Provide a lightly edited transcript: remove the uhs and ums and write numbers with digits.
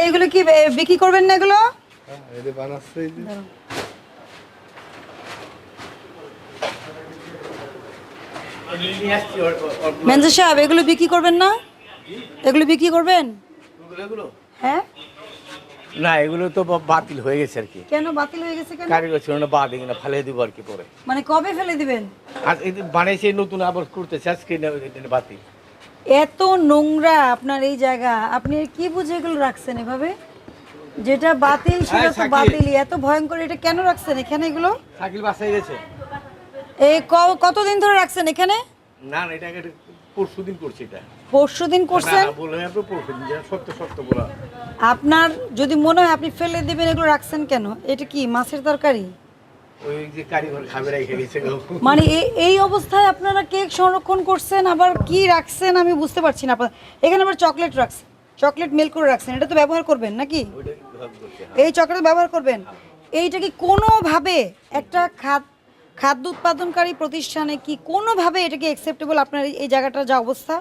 এগুলো কি বিক্রি করবেন না এগুলো? এটা বানাচ্ছে এই যে। ম্যানেজার সাহেব এগুলো বিক্রি করবেন না? এগুলো বিক্রি করবেন? হ্যাঁ। না এগুলো তো বাতিল হয়ে গেছে আর কি। কেন বাতিল হয়ে গেছে কেন? কারিগর ছিল না, বাদ এগুলো ফেলে দিব আর কি পরে। মানে কবে ফেলে দিবেন? আর এই যে বানাইছে নতুন আবার করতেছে আজকে বাতিল। এত নোংরা আপনার এই জায়গা, আপনি কি বুঝে এগুলো রাখছেন এভাবে? যেটা বাতিল সেটা তো বাতিলই, এত ভয়ঙ্কর, এটা কেন রাখছেন এখানে এগুলো? সাইকেল বাসায় গেছে। এই কতদিন ধরে রাখছেন এখানে? না না এটা পরশুদিন করছি এটা। পরশুদিন করছেন? না বলে আপনি পরশুদিন সত্য সত্য বলা। আপনার যদি মনে হয় আপনি ফেলে দিবেন, এগুলো রাখছেন কেন? এটা কি মাছের তরকারি? ওই যে কারিগর খাবে রেখে গেছে গো। মানে এই অবস্থায় আপনারা কেক সংরক্ষণ করছেন, আবার কি রাখছেন আমি বুঝতে পারছি না। আপনার এখানে আবার চকলেট রাখছেন, চকলেট মেল্ট করে রাখছেন, এটা তো ব্যবহার করবেন নাকি? ওইটা ভাব করছে। এই চকলেট ব্যবহার করবেন? এইটা কি কোনোভাবে একটা খাদ্য উৎপাদনকারী প্রতিষ্ঠানে কি কোনোভাবে এটা কি অ্যাকসেপ্টেবল আপনার এই জায়গাটার যা অবস্থা?